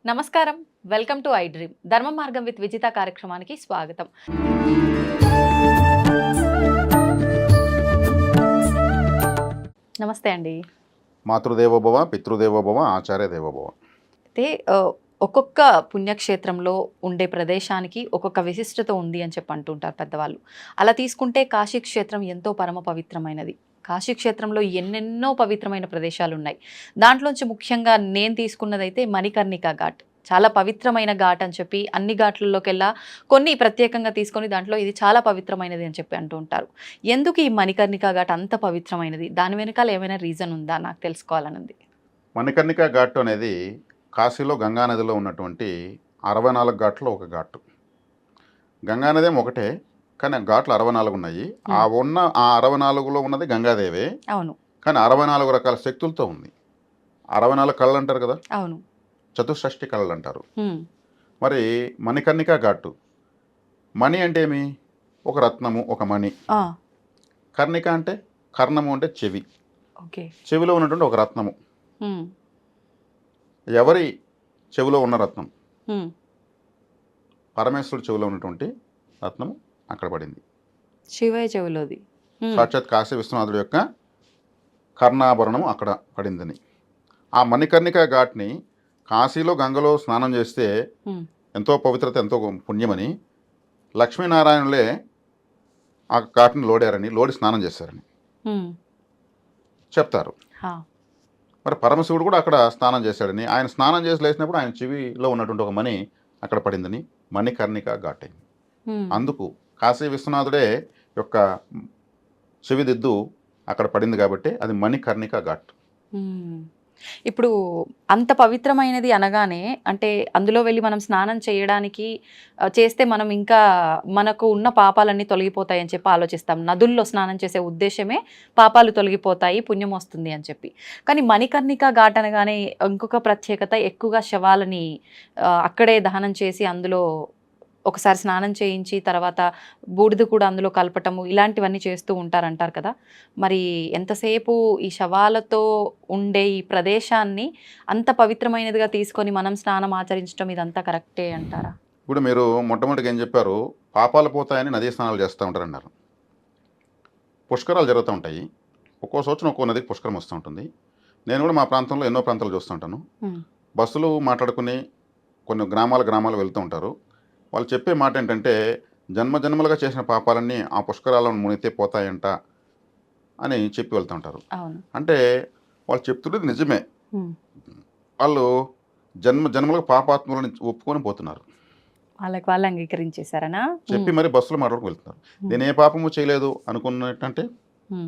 నమస్కారం. Welcome to I dream. ధర్మ మార్గం విత్ విజిత కార్యక్రమానికి స్వాగతం. నమస్తే అండి. మాతృదేవోభవ, పితృదేవోభవ, ఆచార్య దేవోభవ. అయితే ఒక్కొక్క పుణ్యక్షేత్రంలో ఉండే ప్రదేశానికి ఒక్కొక్క విశిష్టత ఉంది అని చెప్పి అంటుంటారు పెద్దవాళ్ళు. అలా తీసుకుంటే కాశీ క్షేత్రం ఎంతో పరమ పవిత్రమైనది. కాశీ క్షేత్రంలో ఎన్నెన్నో పవిత్రమైన ప్రదేశాలు ఉన్నాయి. దాంట్లోంచి ముఖ్యంగా నేను తీసుకున్నదైతే మణికర్ణికా ఘాట్. చాలా పవిత్రమైన ఘాట్ అని చెప్పి అన్ని ఘాట్లలోకెల్లా కొన్ని ప్రత్యేకంగా తీసుకొని దాంట్లో ఇది చాలా పవిత్రమైనది అని చెప్పి అంటూ ఉంటారు. ఎందుకు ఈ మణికర్ణికా ఘాట్ అంత పవిత్రమైనది? దాని వెనకాల ఏమైనా రీజన్ ఉందా? నాకు తెలుసుకోవాలనుంది. మణికర్ణికా ఘాట్ అనేది కాశీలో గంగానదిలో ఉన్నటువంటి 64 ఘాట్లో ఒక ఘాటు. గంగానది ఏమో ఒకటే, కానీ ఘాట్లు 64 ఉన్నాయి. ఆ 64లో ఉన్నది గంగాదేవే. అవును. కానీ 64 రకాల శక్తులతో ఉంది. 64 కళలు అంటారు కదా, అవును. చతుషష్ఠి కళలు అంటారు. మరి మణికర్ణికా ఘాటు, మణి అంటే ఏమి? ఒక రత్నము, ఒక మణి. కర్ణిక అంటే కర్ణము అంటే చెవి. చెవిలో ఉన్నటువంటి ఒక రత్నము. ఎవరి చెవిలో ఉన్న రత్నం? పరమేశ్వరుడు చెవిలో ఉన్నటువంటి రత్నము అక్కడ పడింది. శివయ్య చెవిలోది. సాక్షాత్ కాశీ విశ్వనాథుడి యొక్క కర్ణాభరణము అక్కడ పడిందని. ఆ మణికర్ణికా ఘాట్ని కాశీలో గంగలో స్నానం చేస్తే ఎంతో పవిత్రత, ఎంతో పుణ్యమని లక్ష్మీనారాయణులే ఆ ఘాట్ని లోడి స్నానం చేశారని చెప్తారు. మరి పరమశివుడు కూడా అక్కడ స్నానం చేశాడని, ఆయన స్నానం చేసి లేచినప్పుడు ఆయన చెవిలో ఉన్నటువంటి ఒక మణి అక్కడ పడిందని మణికర్ణికా ఘాట్ అయింది. అందుకు కాశీ విశ్వనాథుడే యొక్క చెవిదిద్దు అక్కడ పడింది కాబట్టి అది మణికర్ణికా ఘాట్. ఇప్పుడు అంత పవిత్రమైనది అనగానే, అంటే అందులో వెళ్ళి మనం స్నానం చేయడానికి చేస్తే మనం ఇంకా మనకు ఉన్న పాపాలన్నీ తొలగిపోతాయి అని చెప్పి ఆలోచిస్తాం. నదుల్లో స్నానం చేసే ఉద్దేశమే పాపాలు తొలగిపోతాయి, పుణ్యం వస్తుంది అని చెప్పి. కానీ మణికర్ణికా ఘాట్ అనగానే ఇంకొక ప్రత్యేకత, ఎక్కువగా శవాలని అక్కడే దహనం చేసి అందులో ఒకసారి స్నానం చేయించి తర్వాత బూడిద కూడా అందులో కలపటము, ఇలాంటివన్నీ చేస్తూ ఉంటారంటారు కదా. మరి ఎంతసేపు ఈ శవాలతో ఉండే ఈ ప్రదేశాన్ని అంత పవిత్రమైనదిగా తీసుకొని మనం స్నానం ఆచరించడం ఇదంతా కరెక్టే అంటారా? ఇప్పుడు మీరు మొట్టమొదటిగా ఏం చెప్పారు? పాపాలు పోతాయని నదీ స్నానాలు చేస్తూ ఉంటారన్నారు. పుష్కరాలు జరుగుతూ ఉంటాయి. ఒక్కో సంవత్సరం ఒక్కో నదికి పుష్కరం వస్తూ ఉంటుంది. నేను కూడా మా ప్రాంతంలో ఎన్నో ప్రాంతాలు చూస్తూ ఉంటాను. బస్సులు మాట్లాడుకుని కొన్ని గ్రామాలు వెళ్తూ ఉంటారు. వాళ్ళు చెప్పే మాట ఏంటంటే, జన్మలుగా చేసిన పాపాలన్నీ ఆ పుష్కరాలను మునిగితే పోతాయంట అని చెప్పి వెళ్తూ ఉంటారు. అంటే వాళ్ళు చెప్తున్నది నిజమే. వాళ్ళు జన్మలకు పాపాత్ములను ఒప్పుకొని పోతున్నారు. వాళ్ళు అంగీకరించేశారనా చెప్పి మరి బస్సులో మాట్లాడుకు వెళ్తున్నారు. నేను ఏ పాపము చేయలేదు అనుకున్నట్టంటే,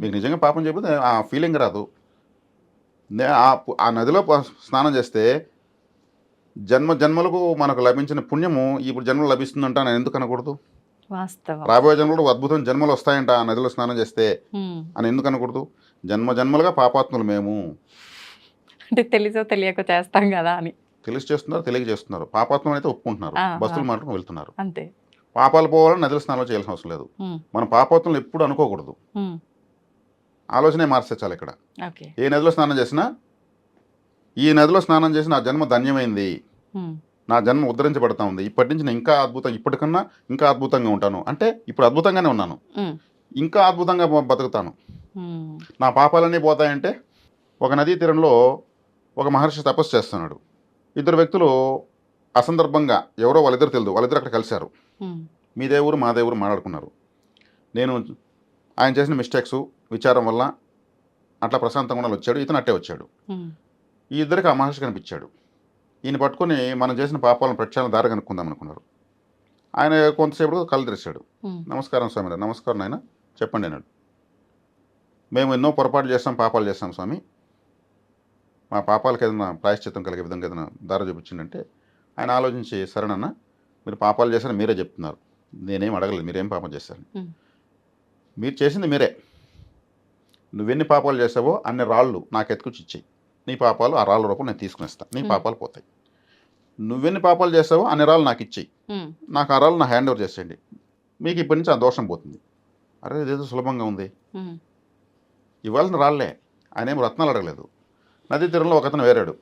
మీకు నిజంగా పాపం చెప్పితే ఆ ఫీలింగ్ రాదు. ఆ నదిలో స్నానం చేస్తే జన్మలకు మనకు లభించిన పుణ్యము ఇప్పుడు జన్మలు లభిస్తుందంట నేను ఎందుకు అనకూడదు? రాబోయే జన్మలు అద్భుతమైన జన్మలు వస్తాయంట ఆ నదిలో స్నానం చేస్తే అని ఎందుకు అనకూడదు? జన్మలుగా పాపాత్ములు మేము. అంటే తెలుసో తెలియక చేస్తాం కదా అని. తెలిసి చేస్తున్నారు, తెలియక చేస్తున్నారు. పాపాత్ములు అయితే ఒప్పుకుంటున్నారు, బస్సులు మాత్రం వెళ్తున్నారు. అంతే. పాపాలు పోవాలని నదిలో స్నానం చేయాల్సిన అవసరం లేదు. మనం పాపాత్ములు ఎప్పుడు అనుకోకూడదు. ఆలోచనే మార్చేచాలి ఇక్కడ. ఏ నదిలో స్నానం చేసినా, ఈ నదిలో స్నానం చేసి నా జన్మ ధన్యమైంది, నా జన్మ ఉద్ధరించబడతా ఉంది, ఇప్పటి నుంచి నేను ఇప్పటికన్నా ఇంకా అద్భుతంగా ఉంటాను అంటే, ఇప్పుడు అద్భుతంగానే ఉన్నాను, ఇంకా అద్భుతంగా బతుకుతాను, నా పాపాలన్నీ పోతాయంటే. ఒక నదీ తీరంలో ఒక మహర్షి తపస్సు చేస్తున్నాడు. ఇద్దరు వ్యక్తులు అసందర్భంగా ఎవరో వాళ్ళిద్దరు తెలియదు, వాళ్ళిద్దరు అక్కడ కలిశారు. మీ దేవురు మా దేవురు మాట్లాడుకున్నారు. నేను ఆయన చేసిన మిస్టేక్స్ విచారం వల్ల అట్లా ప్రశాంతంగా వచ్చాడు, ఇతను అట్టే వచ్చాడు. ఈ ఇద్దరికి ఆ మహర్షి కనిపించాడు. ఈయన పట్టుకొని మనం చేసిన పాపాలను ప్రక్షాళన దారి కనుక్కుందాం అనుకున్నారు. ఆయన కొంతసేపు కళ్ళు తెరిచాడు. నమస్కారం స్వామి. నమస్కారం నాయన, చెప్పండి అన్నాడు. మేము ఎన్నో పొరపాటు చేస్తాం, పాపాలు చేస్తాం స్వామి, మా పాపాలకు ఏదైనా ప్రాయశ్చిత్తం కలిగే విధంగా ఏదైనా దారి చూపించిందంటే, ఆయన ఆలోచించి, సరేనన్నా మీరు పాపాలు చేశారని మీరే చెప్తున్నారు, నేనేం అడగలేదు, మీరేం పాపం చేశారు, మీరు చేసింది మీరే, నువ్వెన్ని పాపాలు చేసావో అన్ని రాళ్ళు నాకు ఎత్తుకొచ్చి ఇచ్చేయి, నీ పాపాలు ఆ రాళ్ళ రూపం నేను తీసుకునేస్తాను, నీ పాపాలు పోతాయి. నువ్వెన్ని పాపాలు చేసావో అన్ని రాళ్ళు నాకు ఇచ్చేయి, నాకు ఆ రాళ్ళు నా హ్యాండ్ ఓవర్ చేసేయండి, మీకు ఇప్పటి నుంచి ఆ దోషం పోతుంది. అరే ఇదేదో సులభంగా ఉంది, ఇవ్వాల్సిన రాళ్లే, ఆయన ఏం రత్నాలు అడగలేదు. నదీ తీరంలో ఒక అతను వేరాడు.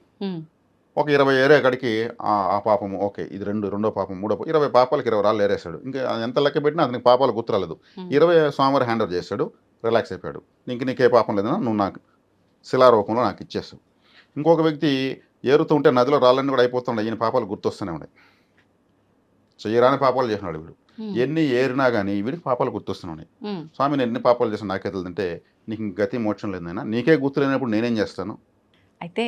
ఒక 20 ఏరే కాడికి ఆ పాపము ఓకే ఇది రెండో పాపం మూడో 20 పాపాలకి 20 రాళ్ళు ఏరేశాడు. ఇంకా ఎంత లెక్క పెట్టినా అతనికి పాపాలు గుర్తురాలేదు. 20 స్వామివారి హ్యాండ్ ఓవర్ చేశాడు, రిలాక్స్ అయిపోయాడు. నీకే పాపం లేదన్నా నువ్వు నాకు శిలారూపంలో నాకు ఇచ్చేస్తావు. ఇంకొక వ్యక్తి ఏరుతూ ఉంటే నదిలో రాళ్ళన్నీ కూడా అయిపోతున్నాయి, ఈయన పాపాలు గుర్తొస్తూనే ఉన్నాయి. చేయరాని పాపాలు చేసినాడు వీడు. ఎన్ని ఏరినా కానీ వీడికి పాపాలు గుర్తొస్తున్నాయి. స్వామి నేను ఎన్ని పాపాలు చేస్తాను నాకే తెలుదంటే, నీకు గతి మోక్షం లేదైనా, నీకే గుర్తు లేనప్పుడు నేనేం చేస్తాను. అయితే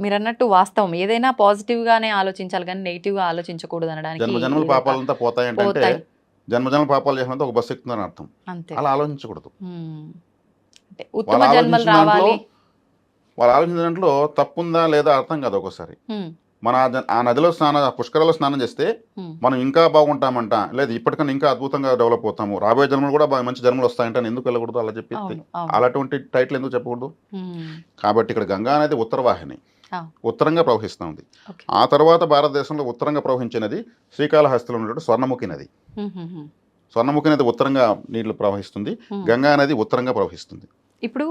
మీరు అన్నట్టు వాస్తవం, ఏదైనా పాజిటివ్గానే ఆలోచించాలి కానీ నెగిటివ్గా ఆలోచించకూడదు అనడానికి. జన్మజన్మల పాపాలంతా పోతాయంటే జన్మజన్మల పాపాలు చేసినంత ఒక బస్సు ఎక్కుతుందని అర్థం. అంతే, అలా ఆలోచించకూడదు. ఉత్తమ జన్మలు రావాలి. వాళ్ళు ఆలోచించిన దాంట్లో తప్పుందా లేదా అర్థం కాదు. ఒక్కోసారి మన ఆ నదిలో పుష్కరాల్లో స్నానం చేస్తే మనం ఇంకా బాగుంటామంట, లేదు ఇప్పటికన్నా ఇంకా అద్భుతంగా డెవలప్ అవుతాము, రాబోయే జన్మలు కూడా మంచి జన్మలు వస్తాయంట, ఎందుకు వెళ్ళకూడదు అలా చెప్పి అలాంటి టైటిల్ ఎందుకు చెప్పకూడదు. కాబట్టి ఇక్కడ గంగా అనేది ఉత్తరవాహిని, ఉత్తరంగా ప్రవహిస్తూ ఉంది. ఆ తర్వాత భారతదేశంలో ఉత్తరంగా ప్రవహించే నది శ్రీకాళహస్తిలో ఉన్నటువంటి స్వర్ణముఖి నది. స్వర్ణముఖి నది ఉత్తరంగా నీళ్లు ప్రవహిస్తుంది, గంగా నది ఉత్తరంగా ప్రవహిస్తుంది. ఇప్పుడు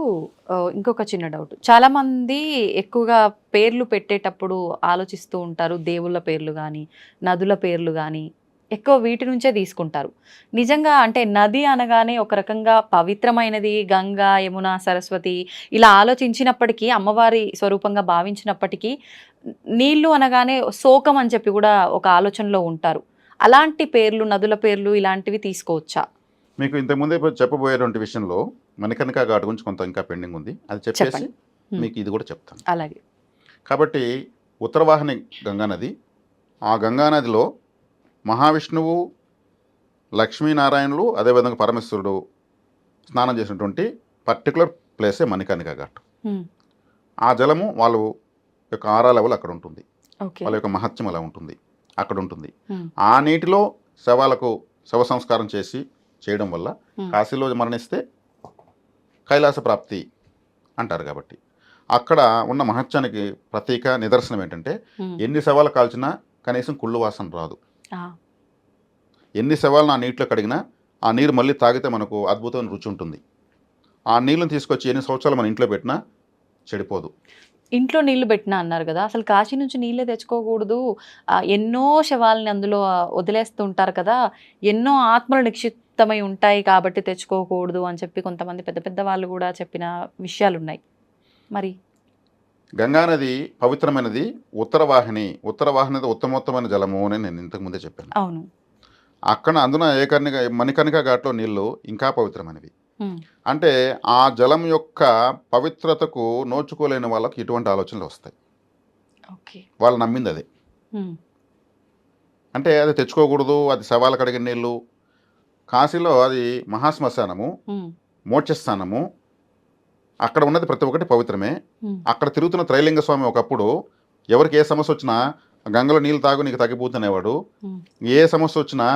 ఇంకొక చిన్న డౌట్, చాలా మంది ఎక్కువగా పేర్లు పెట్టేటప్పుడు ఆలోచిస్తూ ఉంటారు, దేవుళ్ళ పేర్లు కానీ నదుల పేర్లు కానీ ఎక్కువ వీటి నుంచే తీసుకుంటారు. నిజంగా అంటే నది అనగానే ఒక రకంగా పవిత్రమైనది, గంగా యమున సరస్వతి ఇలా ఆలోచించినప్పటికీ, అమ్మవారి స్వరూపంగా భావించినప్పటికీ నీళ్లు అనగానే శోకం అని చెప్పి కూడా ఒక ఆలోచనలో ఉంటారు. అలాంటి పేర్లు, నదుల పేర్లు ఇలాంటివి తీసుకోవచ్చా? మీకు ఇంతకుముందే చెప్పబోయేటువంటి విషయంలో మణికర్ణికా ఘాట్ గురించి కొంత ఇంకా పెండింగ్ ఉంది, అది చెప్పేసి మీకు ఇది కూడా చెప్తాను. అలాగే. కాబట్టి ఉత్తరవాహిని గంగానది, ఆ గంగానదిలో మహావిష్ణువు, లక్ష్మీనారాయణులు, అదేవిధంగా పరమేశ్వరుడు స్నానం చేసినటువంటి పర్టికులర్ ప్లేసే మణికర్ణికా ఘాట్. ఆ జలము వాళ్ళ యొక్క ఆరా లెవెల్ అక్కడ ఉంటుంది, వాళ్ళ యొక్క మహత్యం అలా ఉంటుంది, అక్కడ ఉంటుంది. ఆ నీటిలో శవ సంస్కారం చేయడం వల్ల కాశీలో మరణిస్తే కైలాస ప్రాప్తి అంటారు. కాబట్టి అక్కడ ఉన్న మహత్యానికి ప్రతీక నిదర్శనం ఏంటంటే, ఎన్ని శవాలు కాల్చినా కనీసం కుళ్ళు వాసన రాదు. ఎన్ని శవాలను ఆ నీటిలో కడిగినా ఆ నీరు మళ్ళీ తాగితే మనకు అద్భుతమైన రుచి ఉంటుంది. ఆ నీళ్ళని తీసుకొచ్చి ఎన్ని సంవత్సరాలు మన ఇంట్లో పెట్టినా చెడిపోదు. ఇంట్లో నీళ్లు పెట్టినా అన్నారు కదా, అసలు కాశీ నుంచి నీళ్ళే తెచ్చుకోకూడదు, ఎన్నో శవాలని అందులో వదిలేస్తూ ఉంటారు కదా, ఎన్నో ఆత్మలు నిక్షిప్తమై ఉంటాయి కాబట్టి తెచ్చుకోకూడదు అని చెప్పి కొంతమంది పెద్ద పెద్ద వాళ్ళు కూడా చెప్పిన విషయాలు ఉన్నాయి. మరి గంగానది పవిత్రమైనది, ఉత్తరవాహిని ఉత్తమోత్తమైన జలము అని నేను ఇంతకుముందే చెప్పాను. అవును. అక్కడ అందున మణికర్ణికా ఘాట్లో నీళ్లు ఇంకా పవిత్రమైనవి. అంటే ఆ జలం యొక్క పవిత్రతకు నోచుకోలేని వాళ్ళకి ఇటువంటి ఆలోచనలు వస్తాయి. వాళ్ళు నమ్మింది అదే. అంటే అది తెచ్చుకోకూడదు, అది శవాలు కడిగిన నీళ్ళు. కాశీలో అది మహాశ్మశానము, మోక్షస్థానము, అక్కడ ఉన్నది ప్రతి ఒక్కటి పవిత్రమే. అక్కడ తిరుగుతున్న త్రైలింగ స్వామి ఒకప్పుడు ఎవరికి ఏ సమస్య వచ్చినా గంగలో నీళ్ళు తాగు నీకు తగ్గిపోతునేవాడు, ఏ సమస్య వచ్చినా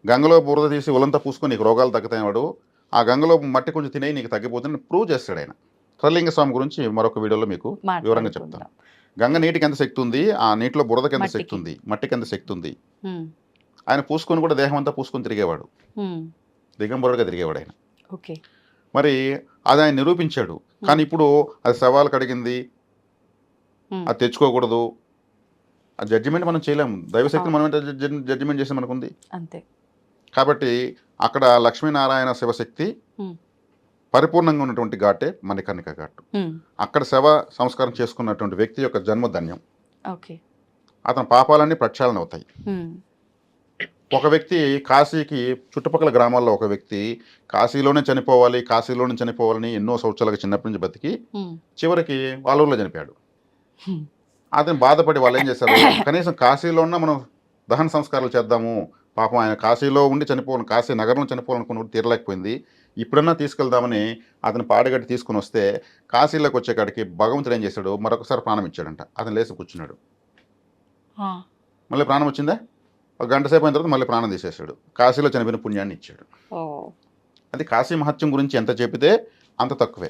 గంగలో బురద తీసి ఒలంతా పూసుకొని నీకు రోగాలు తగ్గుతాయేవాడు, ఆ గంగలో మట్టి కొంచెం తినే నీకు తగ్గిపోతుంది ప్రూవ్ చేస్తాడు ఆయన. త్రైలింగ స్వామి గురించి మరొక వీడియోలో మీకు వివరంగా చెప్తాను. గంగ నీటికి ఎంత శక్తి ఉంది, ఆ నీటిలో బురదకి ఎంత శక్తి ఉంది, మట్టికి ఎంత శక్తి ఉంది. ఆయన పూసుకొని కూడా దేహం అంతా పూసుకొని తిరిగేవాడు, దిగంబరుడుగా తిరిగేవాడు ఆయన. మరి అది ఆయన నిరూపించాడు. కానీ ఇప్పుడు అది శవాలు కడిగింది, అది తెచ్చుకోకూడదు, ఆ జడ్జిమెంట్ మనం చేయలేము. దైవశక్తిని మనం జడ్జిమెంట్ చేసి మనకుంది అంతే. కాబట్టి అక్కడ లక్ష్మీనారాయణ శివశక్తి పరిపూర్ణంగా ఉన్నటువంటి ఘాటే మణికర్ణికా ఘాట్. అక్కడ శవ సంస్కారం చేసుకున్నటువంటి వ్యక్తి యొక్క జన్మ ధన్యం. అతని పాపాలన్నీ ప్రక్షాళన అవుతాయి. ఒక వ్యక్తి కాశీకి చుట్టుపక్కల గ్రామాల్లో ఒక వ్యక్తి కాశీలోనే చనిపోవాలని ఎన్నో సంవత్సరాలుగా చిన్నప్పటి నుంచి బతికి చివరికి వాళ్ళ ఊళ్ళో చనిపోయాడు. అతను బాధపడి వాళ్ళు ఏం చేశారు, కనీసం కాశీలో ఉన్న మనం దహన సంస్కారాలు చేద్దాము, పాపం ఆయన కాశీలో ఉండి కాశీ నగరంలో చనిపోవాలనుకున్నప్పుడు తీరలేకపోయింది, ఇప్పుడన్నా తీసుకెళ్దామని అతను పాడగట్టి తీసుకుని వస్తే కాశీలోకి వచ్చేకాడికి భగవంతుడు ఏం చేశాడు, మరొకసారి ప్రాణం ఇచ్చాడంట. అతను లేచి కూర్చున్నాడు, మళ్ళీ ప్రాణం వచ్చిందా, ఒక గంట సేపు అయిన తర్వాత మళ్ళీ ప్రాణం తీసేశాడు. కాశీలో చనిపోయిన పుణ్యాన్ని ఇచ్చాడు. అది కాశీ మహత్యం గురించి ఎంత చెప్పితే అంత తక్కువే.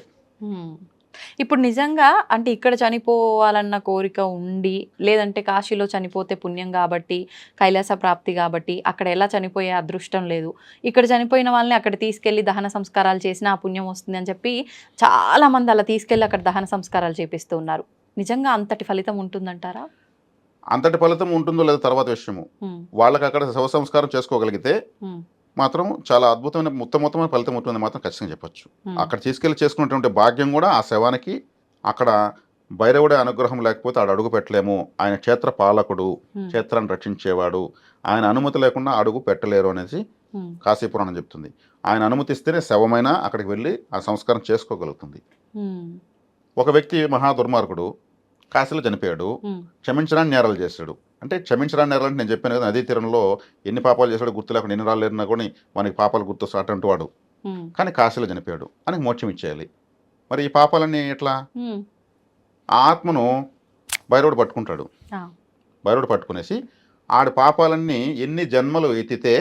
ఇప్పుడు నిజంగా అంటే ఇక్కడ చనిపోవాలన్న కోరిక ఉండి, లేదంటే కాశీలో చనిపోతే పుణ్యం కాబట్టి, కైలాస ప్రాప్తి కాబట్టి అక్కడ ఎలా చనిపోయే అదృష్టం లేదు, ఇక్కడ చనిపోయిన వాళ్ళని అక్కడ తీసుకెళ్ళి దహన సంస్కారాలు చేసినా ఆ పుణ్యం వస్తుంది అని చెప్పి చాలామంది అలా తీసుకెళ్ళి అక్కడ దహన సంస్కారాలు చేపిస్తూ ఉన్నారు. నిజంగా అంతటి ఫలితం ఉంటుందంటారా? అంతటి ఫలితం ఉంటుందో లేదో తర్వాత విషయము. వాళ్ళకి అక్కడ శవ సంస్కారం చేసుకోగలిగితే మాత్రం చాలా అద్భుతమైన ఉత్తమోత్తమైన ఫలితం ఉంటుందని మాత్రం ఖచ్చితంగా చెప్పొచ్చు. అక్కడ తీసుకెళ్ళి చేసుకున్నటువంటి భాగ్యం కూడా ఆ శవానికి అక్కడ భైరవుడే అనుగ్రహం లేకపోతే ఆడు అడుగు పెట్టలేము. ఆయన క్షేత్ర పాలకుడు, క్షేత్రాన్ని రక్షించేవాడు, ఆయన అనుమతి లేకుండా అడుగు పెట్టలేరు అనేసి కాశీపురాణం చెప్తుంది. ఆయన అనుమతిస్తేనే శవమైనా అక్కడికి వెళ్ళి ఆ సంస్కారం చేసుకోగలుగుతుంది. ఒక వ్యక్తి మహా దుర్మార్గుడు కాశీలో చనిపోయాడు, క్షమించడానికి నేరాలు చేశాడు. అంటే క్షమించడానికి నేరాలు అంటే నేను చెప్పాను కదా, నదీ తీరంలో ఎన్ని పాపాలు చేశాడో గుర్తు లేకుండా ఎన్ని రాళ్ళు ఏరినా కూడా మనకి పాపాలు గుర్తు అటువంటి వాడు, కానీ కాశీలో చనిపోయాడు, ఆయనకి మోక్షం ఇచ్చేయాలి. మరి ఈ పాపాలన్నీ ఎట్లా? ఆ ఆత్మను భైరవుడు పట్టుకుంటాడు. భైరవుడు పట్టుకునేసి ఆడి పాపాలన్నీ ఎన్ని జన్మలు ఎత్తితే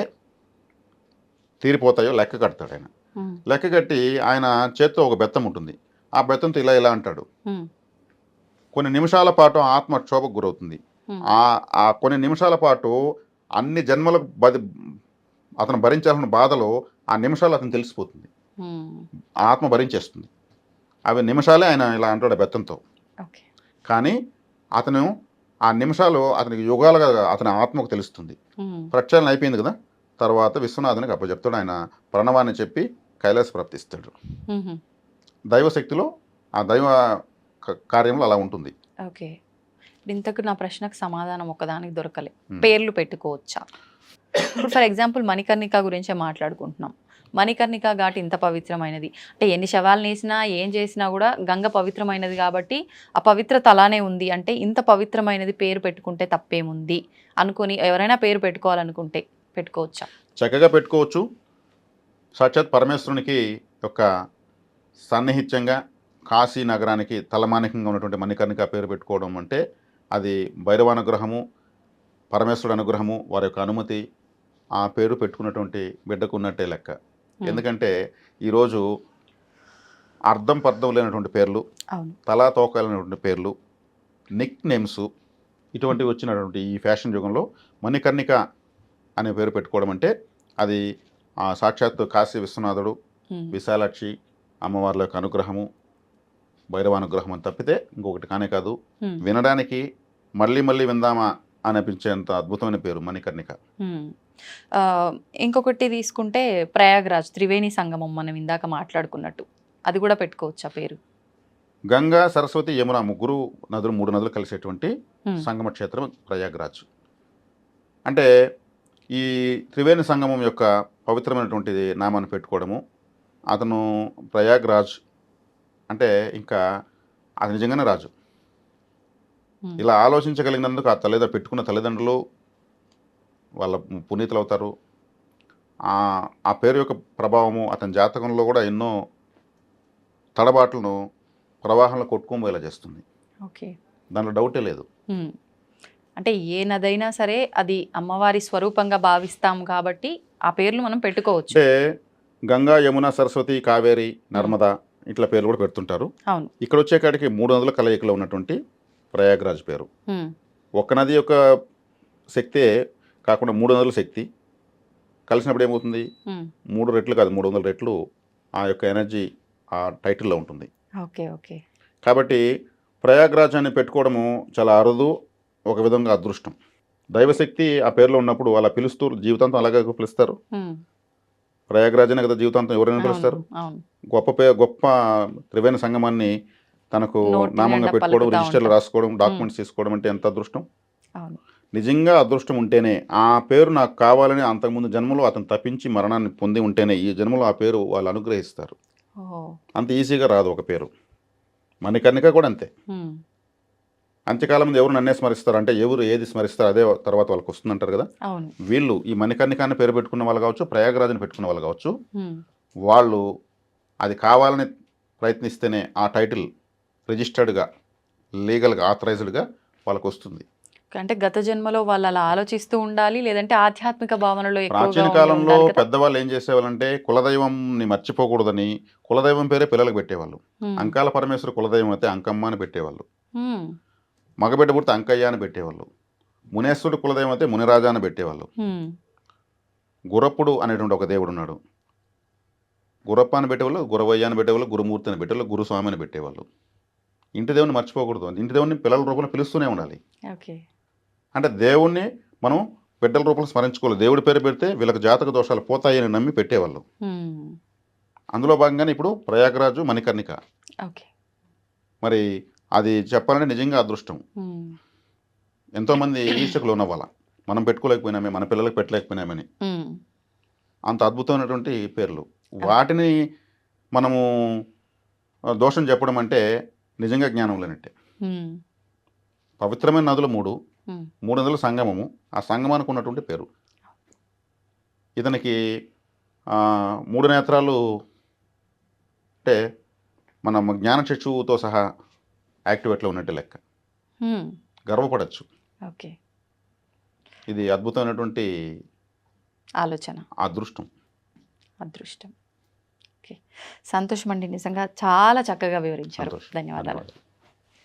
తీరిపోతాయో లెక్క కడతాడు. ఆయన లెక్క కట్టి ఆయన చేత్తో ఒక బెత్తం ఉంటుంది, ఆ బెత్తంతో ఇలా ఇలా అంటాడు. కొన్ని నిమిషాల పాటు ఆత్మ క్షోభకు గురవుతుంది. ఆ కొన్ని నిమిషాల పాటు అన్ని జన్మలకు అతను భరించాల్సిన బాధలో ఆ నిమిషాలు అతను తెలిసిపోతుంది, ఆత్మ భరించేస్తుంది. అవి నిమిషాలే ఆయన ఇలా అంటాడు బెత్తంతో. కానీ అతను ఆ నిమిషాలు అతనికి యుగాలుగా అతని ఆత్మకు తెలుస్తుంది. ప్రక్షాళన అయిపోయింది కదా, తర్వాత విశ్వనాథునికి అప్పచెప్తాడు. ఆయన ప్రణవాన్ని చెప్పి కైలాస ప్రాప్తిస్తాడు. దైవశక్తిలో ఆ దైవ కార్యంలో అలా ఉంటుంది. ఓకే, ఇంతకు నా ప్రశ్నకు సమాధానం ఒకదానికి దొరకలే. పేర్లు పెట్టుకోవచ్చా? ఇప్పుడు ఫర్ ఎగ్జాంపుల్ మణికర్ణిక గురించే మాట్లాడుకుంటున్నాం. మణికర్ణిక ఘాట్ ఇంత పవిత్రమైనది అంటే ఎన్ని శవాలు వేసినా ఏం చేసినా కూడా గంగ పవిత్రమైనది కాబట్టి ఆ పవిత్రత అలానే ఉంది. అంటే ఇంత పవిత్రమైనది పేరు పెట్టుకుంటే తప్పేముంది అనుకొని ఎవరైనా పేరు పెట్టుకోవాలనుకుంటే పెట్టుకోవచ్చా? చక్కగా పెట్టుకోవచ్చు. సాక్షాత్ పరమేశ్వరునికి యొక్క సన్నిహిత్యంగా కాశీ నగరానికి తలమానికంగా ఉన్నటువంటి మణికర్ణిక పేరు పెట్టుకోవడం అంటే అది భైరవానుగ్రహము, పరమేశ్వరుడు అనుగ్రహము, వారి యొక్క అనుమతి, ఆ పేరు పెట్టుకున్నటువంటి బిడ్డకు ఉన్నట్టే లెక్క. ఎందుకంటే ఈరోజు అర్థం పర్థం లేనటువంటి పేర్లు, తలా తోకాలైనటువంటి పేర్లు, నిక్ నేమ్స్ ఇటువంటివి వచ్చినటువంటి ఈ ఫ్యాషన్ యుగంలో మణికర్ణిక అనే పేరు పెట్టుకోవడం అంటే అది సాక్షాత్తు కాశీ విశ్వనాథుడు, విశాలాక్షి అమ్మవార్ల యొక్క అనుగ్రహము, భైరవానుగ్రహం అని తప్పితే ఇంకొకటి కానే కాదు. వినడానికి మళ్ళీ మళ్ళీ విందామా అనిపించేంత అద్భుతమైన పేరు మణికర్ణిక. ఇంకొకటి తీసుకుంటే ప్రయాగ్రాజ్ త్రివేణి సంగమం మనం ఇందాక మాట్లాడుకున్నట్టు, అది కూడా పెట్టుకోవచ్చా పేరు? గంగా, సరస్వతి, యమున ముగ్గురు నదులు, 3 నదులు కలిసేటువంటి సంగమ క్షేత్రం ప్రయాగ్రాజ్. అంటే ఈ త్రివేణి సంగమం యొక్క పవిత్రమైనటువంటి నామాన్ని పెట్టుకోవడము, అతను ప్రయాగ్రాజ్ అంటే ఇంకా అది నిజంగానే రాజు. ఇలా ఆలోచించగలిగినందుకు ఆ పెట్టుకున్న తల్లిదండ్రులు వాళ్ళ పునీతులు అవుతారు. ఆ పేరు యొక్క ప్రభావము అతని జాతకంలో కూడా ఎన్నో తడబాట్లను ప్రవాహంలో కొట్టుకోబోయేలా చేస్తుంది. ఓకే, దాంట్లో డౌటే లేదు. అంటే ఏ నదైనా సరే అది అమ్మవారి స్వరూపంగా భావిస్తాం కాబట్టి ఆ పేర్లు మనం పెట్టుకోవచ్చు. అంటే గంగా, యమున, సరస్వతి, కావేరి, నర్మదా ఇట్లా పేర్లు కూడా పెడుతుంటారు. ఇక్కడ వచ్చే కాడికి 3 నదుల కలయికలో ఉన్నటువంటి ప్రయాగ్రాజ్ పేరు. ఒక్క నది యొక్క శక్తే కాకుండా 3 నదుల శక్తి కలిసినప్పుడు ఏమవుతుంది? 3 రెట్లు కాదు, 300 రెట్లు ఆ యొక్క ఎనర్జీ ఆ టైటిల్లో ఉంటుంది. కాబట్టి ప్రయాగ్రాజ్ అని పెట్టుకోవడము చాలా అరుదు, ఒక విధంగా అదృష్టం. దైవశక్తి ఆ పేరులో ఉన్నప్పుడు అలా పిలుస్తూ జీవితాంతం అలాగే పిలుస్తారు. ప్రయాగ్రాజ్ అనే కదా జీవితాంతం ఎవరైనా పిలుస్తారు. గొప్ప త్రివేణి సంగమాన్ని తనకు నామంగా పెట్టుకోవడం, రిజిస్టర్లు రాసుకోవడం, డాక్యుమెంట్స్ తీసుకోవడం అంటే ఎంత అదృష్టం. నిజంగా అదృష్టం ఉంటేనే ఆ పేరు నాకు కావాలని అంతకుముందు జన్మలో అతను తప్పించి మరణాన్ని పొంది ఉంటేనే ఈ జన్మలో ఆ పేరు వాళ్ళు అనుగ్రహిస్తారు. అంత ఈజీగా రాదు ఒక పేరు. మణికర్ణిక కూడా అంతే. అంత్యకాలం ఎవరు నన్నే స్మరిస్తారు అంటే ఎవరు ఏది స్మరిస్తారు అదే తర్వాత వాళ్ళకి వస్తుందంటారు కదా. వీళ్ళు ఈ మణికర్ణికాన్ని పేరు పెట్టుకున్న వాళ్ళు కావచ్చు, ప్రయాగరాజుని పెట్టుకున్న వాళ్ళు కావచ్చు, వాళ్ళు అది కావాలని ప్రయత్నిస్తేనే ఆ టైటిల్ రిజిస్టర్డ్గా, లీగల్గా, ఆథరైజ్డ్గా వాళ్ళకు వస్తుంది. అంటే గత జన్మలో వాళ్ళు అలా ఆలోచిస్తూ ఉండాలి, లేదంటే ఆధ్యాత్మిక భావనలో. ప్రాచీన కాలంలో పెద్దవాళ్ళు ఏం చేసేవాళ్ళంటే కులదైవంని మర్చిపోకూడదని కులదైవం పేరే పిల్లలకు పెట్టేవాళ్ళు. అంకాల పరమేశ్వర కులదైవం అయితే అంకమ్మ అని పెట్టేవాళ్ళు, మగబిడ్డ పుడితే అంకయ్య అని పెట్టేవాళ్ళు, మునేశ్వరుడు కులదైవం అయితే మునిరాజా అని పెట్టేవాళ్ళు. గురప్పుడు అనేటువంటి ఒక దేవుడు ఉన్నాడు, గురప్ప అని పెట్టేవాళ్ళు, గురవయ్య అని పెట్టేవాళ్ళు, గురుమూర్తి అని పెట్టేవాళ్ళు, గురుస్వామి అని పెట్టేవాళ్ళు. ఇంటి దేవుని మర్చిపోకూడదు. ఇంటి దేవుని పిల్లల రూపంలో పిలుస్తూనే ఉండాలి. ఓకే. అంటే దేవుణ్ణి మనం బిడ్డల రూపంలో స్మరించుకోవాలి. దేవుడి పేరు పెడితే వీళ్ళకి జాతక దోషాలు పోతాయని నమ్మి పెట్టేవాళ్ళు. అందులో భాగంగానే ఇప్పుడు ప్రయాగరాజు, మణికర్ణిక. ఓకే. మరి అది చెప్పాలంటే నిజంగా అదృష్టం. ఎంతోమంది ఈర్ష్యకు లోనవ్వాల. మనం పెట్టుకోలేకపోయినామే, మన పిల్లలకు పెట్టలేకపోయినామని. అంత అద్భుతమైనటువంటి పేర్లు. వాటిని మనము దోషం చెప్పడం అంటే నిజంగా జ్ఞానం లేనట్టే. పవిత్రమైన నదులు 3 నదుల సంగమము. ఆ సంగమానికి ఉన్నటువంటి పేరు. ఇతనికి 3 నేత్రాలు అంటే మన జ్ఞాన చక్షువుతో సహా యాక్టివేట్లో ఉన్నట్టు లెక్క. గర్వపడచ్చు. ఓకే. ఇది అద్భుతమైనటువంటి ఆలోచన, అదృష్టం. ఓకే. సంతోషం అండి, నిజంగా చాలా చక్కగా వివరించారు. సంతోషం. ధన్యవాదాలు. ధన్యవాదాలు.